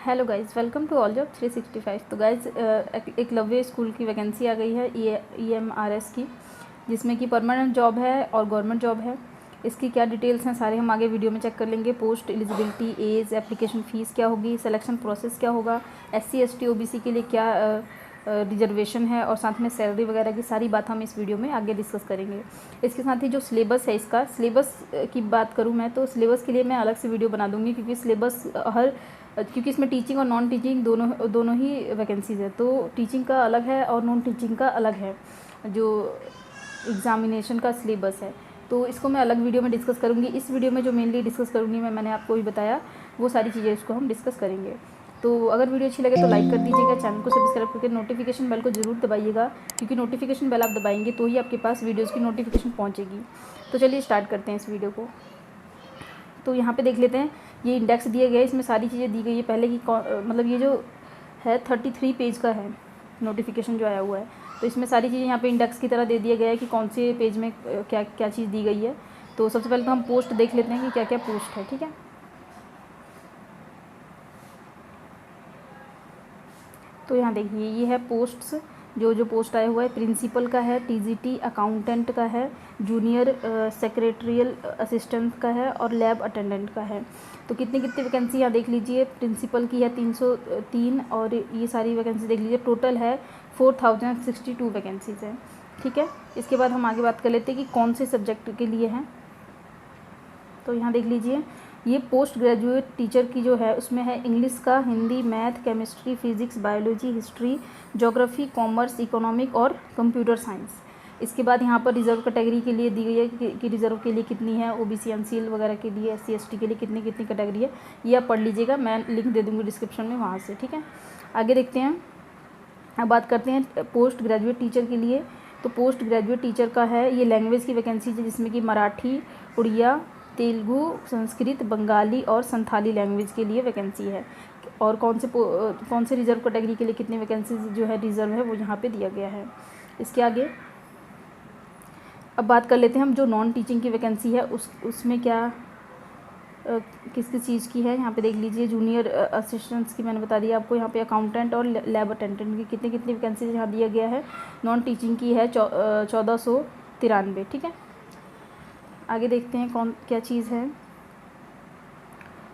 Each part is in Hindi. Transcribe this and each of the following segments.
Hello guys, welcome to all job 365। तो गाइज़ एकलव्य स्कूल की वैकेंसी आ गई है EMRS की, जिसमें कि परमानेंट जॉब है और गवर्नमेंट जॉब है। इसकी क्या डिटेल्स हैं सारे हम आगे वीडियो में चेक कर लेंगे। Post eligibility, age, application fees क्या होगी, सिलेक्शन प्रोसेस क्या होगा, SC ST OBC के लिए क्या रिजर्वेशन है, और साथ में सैलरी वगैरह की सारी बात हम इस वीडियो में आगे डिस्कस करेंगे। इसके साथ ही जो सिलेबस है, इसका सिलेबस की बात करूँ मैं तो सिलेबस के लिए मैं अलग से वीडियो बना दूँगी, क्योंकि इसमें टीचिंग और नॉन टीचिंग दोनों ही वैकेंसीज़ है। तो टीचिंग का अलग है और नॉन टीचिंग का अलग है जो एग्ज़ामिनेशन का सिलेबस है। तो इसको मैं अलग वीडियो में डिस्कस करूँगी। इस वीडियो में जो मेनली डिस्कस करूँगी मैंने आपको भी बताया, वो सारी चीज़ें इसको हम डिस्कस करेंगे। तो अगर वीडियो अच्छी लगे तो लाइक कर दीजिएगा, चैनल को सब्सक्राइब करके नोटिफिकेशन बेल को ज़रूर दबाइएगा, क्योंकि नोटिफिकेशन बेल आप दबाएंगे तो ही आपके पास वीडियोज़ की नोटिफिकेशन पहुँचेगी। तो चलिए स्टार्ट करते हैं इस वीडियो को। तो यहाँ पे देख लेते हैं, ये इंडेक्स दिए गए, इसमें सारी चीज़ें दी गई है। पहले की मतलब ये जो है 33 पेज का है नोटिफिकेशन जो आया हुआ है, तो इसमें सारी चीज़ें यहाँ पे इंडेक्स की तरह दे दिया गया है कि कौन से पेज में क्या क्या चीज़ दी गई है। तो सबसे पहले तो हम पोस्ट देख लेते हैं कि क्या क्या पोस्ट है। ठीक है, तो यहाँ देखिए ये है पोस्ट्स, जो पोस्ट आया हुआ है। प्रिंसिपल का है, TGT अकाउंटेंट का है, जूनियर सेक्रेटरियल असिस्टेंट का है और लैब अटेंडेंट का है। तो कितनी कितनी वैकेंसी यहाँ देख लीजिए। प्रिंसिपल की है 303 और ये सारी वैकेंसी देख लीजिए। टोटल है 4062 वैकेंसीज़ है। ठीक है, इसके बाद हम आगे बात कर लेते हैं कि कौन से सब्जेक्ट के लिए हैं। तो यहाँ देख लीजिए, ये पोस्ट ग्रेजुएट टीचर की जो है उसमें है इंग्लिश का, Hindi, math, chemistry, physics, biology, history, geography, commerce, economic और कंप्यूटर साइंस। इसके बाद यहाँ पर रिजर्व कैटेगरी के लिए दी गई है कि रिजर्व के लिए कितनी है, OBC MCL वगैरह के लिए, SC ST के लिए कितनी कितनी कैटेगरी है, ये आप पढ़ लीजिएगा। मैं लिंक दे दूँगी डिस्क्रिप्शन में वहाँ से। ठीक है, आगे देखते हैं। अब बात करते हैं पोस्ट ग्रेजुएट टीचर के लिए। तो पोस्ट ग्रेजुएट टीचर का है, ये लैंग्वेज की वैकेंसी है, जिसमें कि मराठी, उड़िया, तेलुगु, संस्कृत, बंगाली और संथाली लैंग्वेज के लिए वैकेंसी है। और कौन से रिजर्व कैटेगरी के लिए कितनी वैकेंसी जो है रिजर्व है वो यहाँ पे दिया गया है। इसके आगे अब बात कर लेते हैं हम जो नॉन टीचिंग की वैकेंसी है उसमें क्या किस किस चीज़ की है। यहाँ पे देख लीजिए, जूनियर असिस्टेंट्स की मैंने बता दिया आपको। यहाँ पे अकाउंटेंट और लैब अटेंडेंट की कितनी कितनी वैकेंसी यहाँ दिया गया है। नॉन टीचिंग की है 1493। ठीक है, आगे देखते हैं कौन क्या चीज़ है।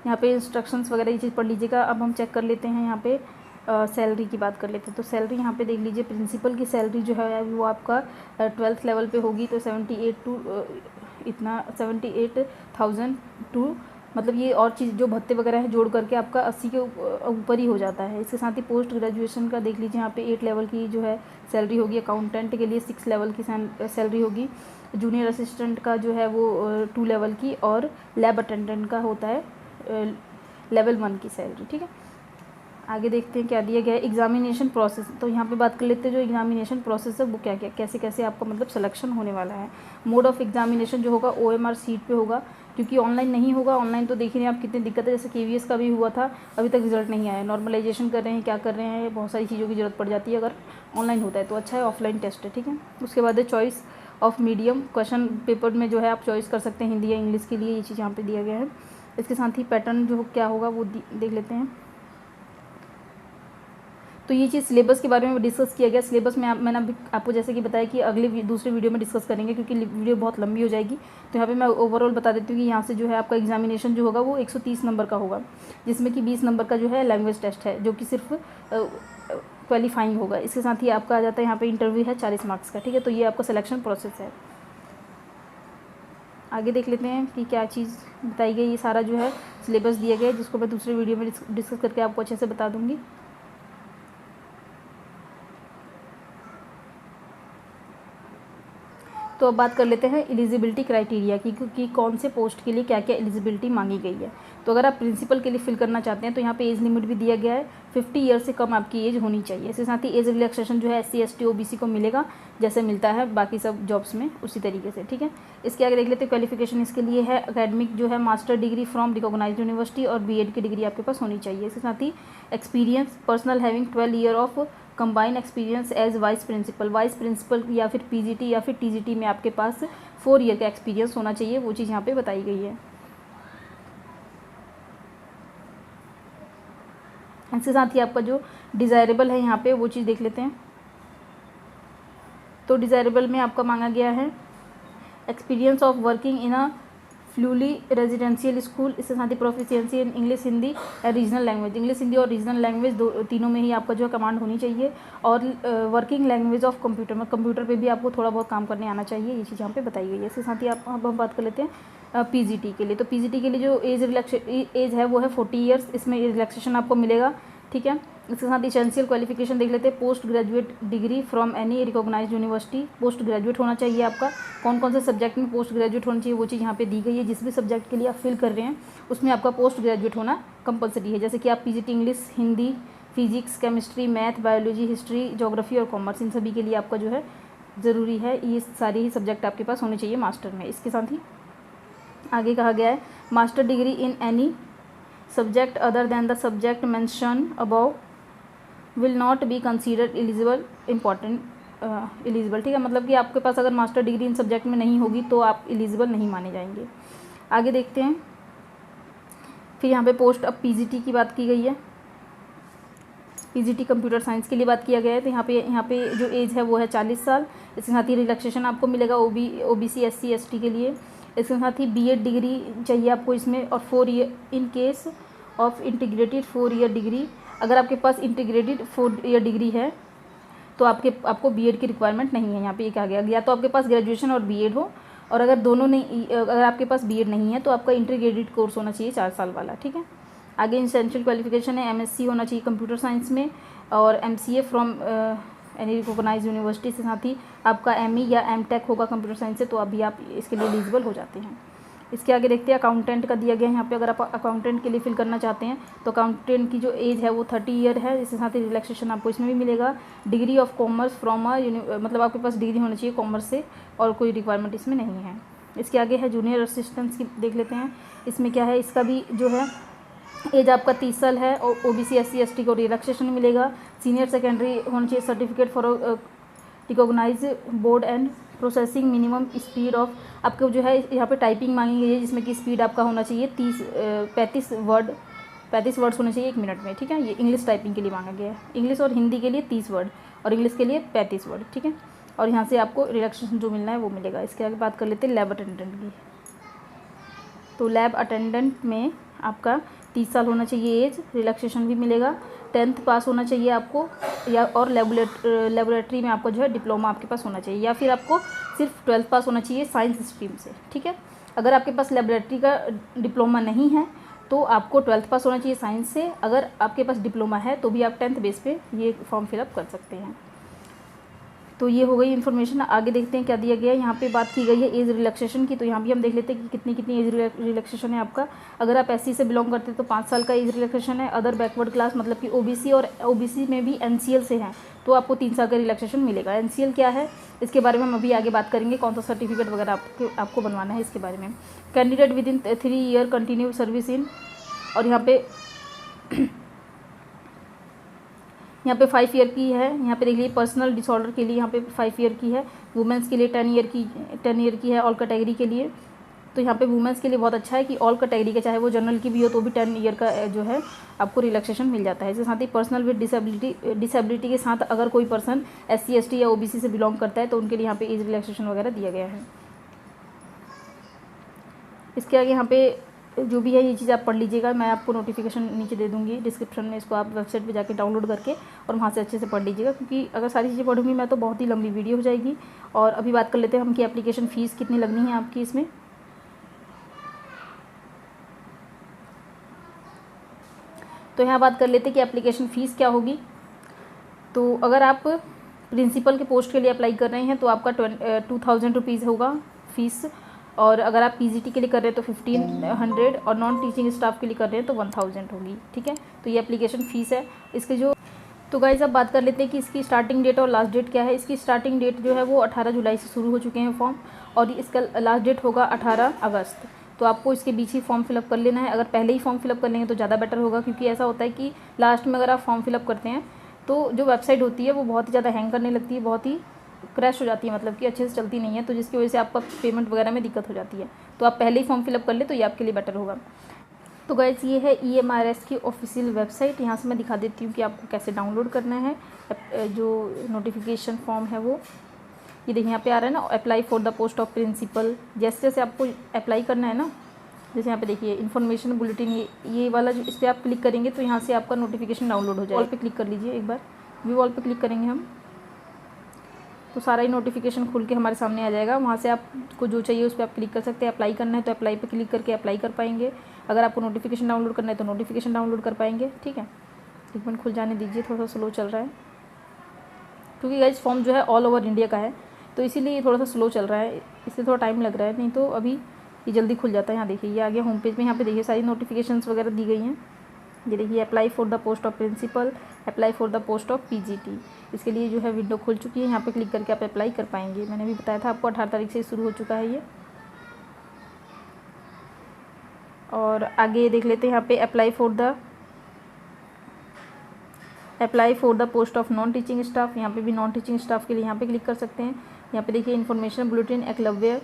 यहाँ पे इंस्ट्रक्शंस वगैरह ये चीज़ पढ़ लीजिएगा। अब हम चेक कर लेते हैं यहाँ पे सैलरी की बात कर लेते हैं। तो सैलरी यहाँ पे देख लीजिए, प्रिंसिपल की सैलरी जो है वो आपका 12th लेवल पे होगी। तो 78,000 टू मतलब ये और चीज़ जो भत्ते वगैरह है जोड़ करके आपका 80 के ऊपर ही हो जाता है। इसके साथ ही पोस्ट ग्रेजुएशन का देख लीजिए, यहाँ पे 8 लेवल की जो है सैलरी होगी। अकाउंटेंट के लिए 6 लेवल की सैलरी होगी। जूनियर असिस्टेंट का जो है वो 2 लेवल की, और लैब अटेंडेंट का होता है लेवल 1 की सैलरी। ठीक है, आगे देखते हैं क्या दिया गया है। एग्जामिनेशन प्रोसेस, तो यहाँ पे बात कर लेते हैं जो एग्जामिनेशन प्रोसेस है वो क्या क्या कैसे कैसे आपका मतलब सिलेक्शन होने वाला है। मोड ऑफ एग्जामिनेशन जो होगा OMR सीट पे होगा, क्योंकि ऑनलाइन नहीं होगा। ऑनलाइन तो देख रहे हैं आप कितनी दिक्कत है, जैसे KVS का भी हुआ था, अभी तक रिजल्ट नहीं आया। नॉर्मलाइजेशन कर रहे हैं, क्या कर रहे हैं, बहुत सारी चीज़ों की ज़रूरत पड़ जाती है। अगर ऑनलाइन होता है तो अच्छा है, ऑफलाइन टेस्ट है। ठीक है, उसके बाद है choice of medium, question paper में जो है आप चॉइस कर सकते हैं हिंदी या इंग्लिश के लिए, ये चीज़ यहाँ पे दिया गया है। इसके साथ ही पैटर्न जो क्या होगा वो देख लेते हैं। तो ये चीज़ सिलेबस के बारे में डिस्कस किया गया। सिलेबस में मैंने अभी आपको जैसे कि बताया कि अगले दूसरे वीडियो में डिस्कस करेंगे, क्योंकि वीडियो बहुत लंबी हो जाएगी। तो यहाँ पे मैं ओवरऑल बता देती हूँ कि यहाँ से जो है आपका एग्जामिनेशन जो होगा वो 130 नंबर का होगा, जिसमें कि 20 नंबर का जो है लैंग्वेज टेस्ट है, जो कि सिर्फ क्वालिफाइंग होगा। इसके साथ ही आपका आ जाता है यहाँ पे इंटरव्यू है 40 मार्क्स का। ठीक है, तो ये आपका सिलेक्शन प्रोसेस है। आगे देख लेते हैं कि क्या चीज़ बताई गई। ये सारा जो है सिलेबस दिया गया है, जिसको मैं दूसरे वीडियो में डिस्कस करके आपको अच्छे से बता दूँगी। तो अब बात कर लेते हैं एलिजिबिलिटी क्राइटेरिया की, कि कौन से पोस्ट के लिए क्या क्या एलिजिबिलिटी मांगी गई है। तो अगर आप प्रिंसिपल के लिए फिल करना चाहते हैं तो यहाँ पे एज लिमिट भी दिया गया है, 50 ईयर से कम आपकी एज होनी चाहिए। इसके साथ ही एज रिलैक्सेशन जो है SC ST OBC को मिलेगा, जैसे मिलता है बाकी सब जॉब्स में उसी तरीके से। ठीक है, इसके आगे देख लेते हैं क्वालिफिकेशन। इसके लिए है एकेडमिक जो है master degree from recognised university और BEd की डिग्री आपके पास होनी चाहिए। इसके साथ ही experience personal having 12 year of combine experience as vice principal या फिर PGT या फिर TGT में आपके पास 4 ईयर का एक्सपीरियंस होना चाहिए, वो चीज़ यहाँ पे बताई गई है। इसके साथ ही आपका जो डिज़ायरेबल है यहाँ पे वो चीज़ देख लेते हैं। तो डिज़ायरेबल में आपका मांगा गया है experience of working in a fully residential school. इसके साथ ही प्रोफिशिएंसी इन इंग्लिश, हिंदी और रीजनल लैंग्वेज। इंग्लिश, हिंदी और रीजनल लैंग्वेज तीनों में ही आपका जो है कमांड होनी चाहिए। और वर्किंग लैंग्वेज ऑफ कंप्यूटर, में कंप्यूटर पे भी आपको थोड़ा बहुत काम करने आना चाहिए, ये चीज़ यहाँ पे बताई गई है। इसके साथ ही अब हम बात कर लेते हैं पीजीटी के लिए। तो पीजीटी के लिए जो एज है वो है 40 ईयर्स, इसमें रिलैक्सेशन आपको मिलेगा, ठीक है। इसके साथ इसेंशियल क्वालिफिकेशन देख लेते हैं। Post graduate degree from any recognised university, post graduate होना चाहिए आपका। कौन कौन से सब्जेक्ट में पोस्ट ग्रेजुएट होना चाहिए वो चीज़ यहाँ पे दी गई है। जिस भी सब्जेक्ट के लिए आप फिल कर रहे हैं उसमें आपका पोस्ट ग्रेजुएट होना कंपलसरी है। जैसे कि आप PGT English, Hindi, physics, chemistry, math, biology, history, geography और कॉमर्स, इन सभी के लिए आपका जो है ज़रूरी है, ये सारे ही सब्जेक्ट आपके पास होने चाहिए मास्टर में। इसके साथ ही आगे कहा गया है master degree in any subject other than the subject mention above will not be considered eligible eligible, ठीक है। मतलब कि आपके पास अगर मास्टर डिग्री इन सब्जेक्ट में नहीं होगी तो आप एलिजिबल नहीं माने जाएंगे। आगे देखते हैं। फिर यहाँ पे पोस्ट अब पीजीटी की बात की गई है, पीजीटी कंप्यूटर साइंस के लिए बात किया गया है। तो यहाँ पे जो एज है वो है 40 साल। इसके साथ ही रिलैक्सेशन आपको मिलेगा ओबीसी, एससी, एसटी के लिए। इसके साथ ही बीएड डिग्री चाहिए आपको इसमें, और 4 year in case of integrated 4 year degree. अगर आपके पास इंटीग्रेटेड 4 ईयर डिग्री है तो आपको बीएड की रिक्वायरमेंट नहीं है। यहाँ पे ये कहा गया, या तो आपके पास ग्रेजुएशन और बीएड हो, और अगर दोनों नहीं, अगर आपके पास बीएड नहीं है तो आपका इंटीग्रेटेड कोर्स होना चाहिए 4 साल वाला, ठीक है। आगे एसेंशियल क्वालिफिकेशन है एमएससी होना चाहिए कंप्यूटर साइंस में, और MCA from any recognised university. से साथ ही आपका एमई या एमटेक होगा कंप्यूटर साइंस से, तो अभी आप इसके लिए एलिजिबल हो जाते हैं। इसके आगे देखते हैं अकाउंटेंट का दिया गया है यहाँ पे। अगर आप अकाउंटेंट के लिए फिल करना चाहते हैं तो अकाउंटेंट की जो एज है वो 30 ईयर है। इसके साथ ही रिलैक्सेशन आपको इसमें भी मिलेगा। डिग्री ऑफ कॉमर्स फ्रॉम मतलब आपके पास डिग्री होनी चाहिए कॉमर्स से, और कोई रिक्वायरमेंट इसमें नहीं है। इसके आगे है जूनियर असिस्टेंट्स की, देख लेते हैं इसमें क्या है। इसका भी जो है एज आपका 30 साल है, और ओबीसी, एससी, एसटी को रिलैक्सेशन मिलेगा। सीनियर सेकेंडरी होना चाहिए certificate for recognise board and processing. Minimum speed of आपको जो है यहाँ पे टाइपिंग मांगी गई है, जिसमें कि स्पीड आपका होना चाहिए 35 वर्ड्स होने चाहिए 1 मिनट में, ठीक है। ये इंग्लिश टाइपिंग के लिए मांगा गया है। इंग्लिश और हिंदी के लिए 30 वर्ड, और इंग्लिश के लिए 35 वर्ड, ठीक है। और यहाँ से आपको रिलैक्सेशन जो मिलना है वो मिलेगा। इसके आगे बात कर लेते हैं लैब अटेंडेंट की। तो लैब अटेंडेंट में आपका 30 साल होना चाहिए एज, रिलैक्सेशन भी मिलेगा। 10th पास होना चाहिए आपको, या और लेबोरेटरी में आपको जो है डिप्लोमा आपके पास होना चाहिए, या फिर आपको सिर्फ 12th पास होना चाहिए साइंस स्ट्रीम से, ठीक है। अगर आपके पास लेबोरेटरी का डिप्लोमा नहीं है तो आपको 12th पास होना चाहिए साइंस से। अगर आपके पास डिप्लोमा है तो भी आप 10th बेस पे ये फॉर्म फिलअप कर सकते हैं। तो ये हो गई इन्फॉर्मेशन। आगे देखते हैं क्या दिया गया है। यहाँ पे बात की गई है एज रिलैक्सेशन की, तो यहाँ भी हम देख लेते हैं कि कितनी एज रिलैक्सेशन है आपका। अगर आप एससी से बिलोंग करते हैं तो 5 साल का एज रिलैक्सेशन है। अदर बैकवर्ड क्लास मतलब कि ओबीसी, और ओबीसी में भी एनसीएल से हैं तो आपको 3 साल का रिलैक्सेशन मिलेगा। एनसीएल क्या है इसके बारे में हम अभी आगे बात करेंगे, कौन सा सर्टिफिकेट वगैरह आपको बनवाना है इसके बारे में। Candidate with in 3 year continue service in, और यहाँ पे 5 ईयर की है। यहाँ पे देख लीजिए पर्सनल डिसऑर्डर के लिए यहाँ पे 5 ईयर की है। वुमेंस के लिए 10 ईयर की है ऑल कैटेगरी के लिए। तो यहाँ पे वुमेंस के लिए बहुत अच्छा है कि ऑल कैटेगरी का, चाहे वो जनरल की भी हो तो भी 10 ईयर का जो है आपको रिलैक्सेशन मिल जाता है। इसके साथ ही पर्सनल विद डिसेबिलिटी के साथ अगर कोई पर्सन एससी, एसटी या ओबीसी से बिलोंग करता है तो उनके लिए यहाँ पे एज रिलैक्सेशन वगैरह दिया गया है। इसके आगे यहाँ पे जो भी है ये चीज़ आप पढ़ लीजिएगा, मैं आपको नोटिफिकेशन नीचे दे दूँगी डिस्क्रिप्शन में, इसको आप वेबसाइट पे जाके डाउनलोड करके और वहाँ से अच्छे से पढ़ लीजिएगा, क्योंकि अगर सारी चीज़ें पढ़ूँगी मैं तो बहुत ही लंबी वीडियो हो जाएगी। और अभी बात कर लेते हैं हम कि एप्लीकेशन फ़ीस कितनी लगनी है आपकी इसमें। तो यहाँ बात कर लेते हैं कि एप्लीकेशन फ़ीस क्या होगी। तो अगर आप प्रिंसिपल के पोस्ट के लिए अप्लाई कर रहे हैं तो आपका 2000 रुपीज़ होगा फ़ीस, और अगर आप पीजीटी के लिए कर रहे हैं तो 1500, और नॉन टीचिंग स्टाफ के लिए कर रहे हैं तो 1000 होगी, ठीक है। तो ये एप्लीकेशन फ़ीस है इसके जो। तो गाइस अब बात कर लेते हैं कि इसकी स्टार्टिंग डेट और लास्ट डेट क्या है। इसकी स्टार्टिंग डेट जो है वो 18 जुलाई से शुरू हो चुके हैं फॉर्म, और इसका लास्ट डेट होगा 18 अगस्त। तो आपको इसके बीच ही फॉर्म फिलअप कर लेना है। अगर पहले ही फॉर्म फिलअप कर लेंगे तो ज़्यादा बेटर होगा, क्योंकि ऐसा होता है कि लास्ट में अगर आप फॉर्म फिलअप करते हैं तो जो वेबसाइट होती है वो बहुत ही ज़्यादा हैंग करने लगती है, बहुत ही क्रैश हो जाती है, मतलब कि अच्छे से चलती नहीं है, तो जिसकी वजह से आपका पेमेंट वगैरह में दिक्कत हो जाती है। तो आप पहले ही फॉर्म फिलअप कर ले तो ये आपके लिए बेटर होगा। तो गाइस ये है EMRS की ऑफिशियल वेबसाइट। यहाँ से मैं दिखा देती हूँ कि आपको कैसे डाउनलोड करना है जो नोटिफिकेशन फॉर्म है वो। ये देखिए यहाँ पे आ रहा है ना, apply for the post of principal. जैसे जैसे आपको अप्लाई करना है ना, जैसे यहाँ पे देखिए इन्फॉर्मेशन बुलेटिन, ये वाला जो इस पर आप क्लिक करेंगे तो यहाँ से आपका नोटिफिकेशन डाउनलोड हो जाएगा। ऑल पे क्लिक कर लीजिए एक बार, व्यू ऑल पे क्लिक करेंगे हम तो सारा ही नोटिफिकेशन खुल के हमारे सामने आ जाएगा। वहाँ से आपको जो चाहिए उस पर आप क्लिक कर सकते हैं। अप्लाई करना है तो अप्लाई पे क्लिक करके अप्लाई कर पाएंगे। अगर आपको नोटिफिकेशन डाउनलोड करना है तो नोटिफिकेशन डाउनलोड कर पाएंगे। ठीक है, एक मिनट खुल जाने दीजिए, थोड़ा सा स्लो चल रहा है क्योंकि गाइस फॉर्म जो है ऑल ओवर इंडिया का है तो इसीलिए ये थोड़ा सा स्लो चल रहा है, इसलिए थोड़ा टाइम लग रहा है, नहीं तो अभी ये जल्दी खुल जाता है। यहाँ देखिए ये आ गया होम पेज में। यहाँ पे देखिए सारी नोटिफिकेशंस वगैरह दी गई हैं। ये देखिए apply for the post of principal, apply for the post of PGT, इसके लिए जो है विंडो खुल चुकी है। यहाँ पे क्लिक करके आप अप्लाई कर पाएंगे। मैंने भी बताया था आपको 18 तारीख से शुरू हो चुका है ये। और आगे देख लेते हैं यहाँ पे apply for the post of non teaching staff. यहाँ पे भी नॉन टीचिंग स्टाफ के लिए यहाँ पे क्लिक कर सकते हैं। यहाँ पे देखिए information bulletin Eklavya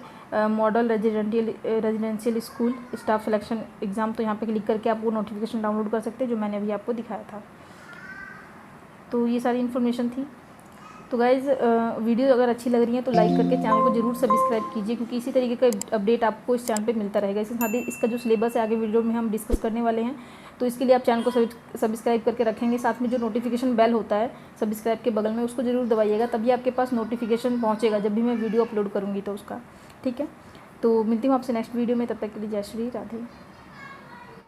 model residential school staff selection exam, तो यहाँ पे क्लिक करके आप वो नोटिफिकेशन डाउनलोड कर सकते हैं जो मैंने अभी आपको दिखाया था। तो ये सारी इन्फॉर्मेशन थी। तो गाइज़ वीडियो अगर अच्छी लग रही है तो लाइक करके चैनल को जरूर सब्सक्राइब कीजिए, क्योंकि इसी तरीके का अपडेट आपको इस चैनल पे मिलता रहेगा। इसके साथ ही इसका जो सिलेबस है आगे वीडियो में हम डिस्कस करने वाले हैं, तो इसके लिए आप चैनल को सब्सक्राइब करके रखेंगे। साथ में जो नोटिफिकेशन बेल होता है सब्सक्राइब के बगल में, उसको जरूर दबाइएगा, तभी आपके पास नोटिफिकेशन पहुँचेगा जब भी मैं वीडियो अपलोड करूँगी तो उसका। ठीक है, तो मिलती हूँ आपसे नेक्स्ट वीडियो में, तब तक के लिए जय श्री राधे।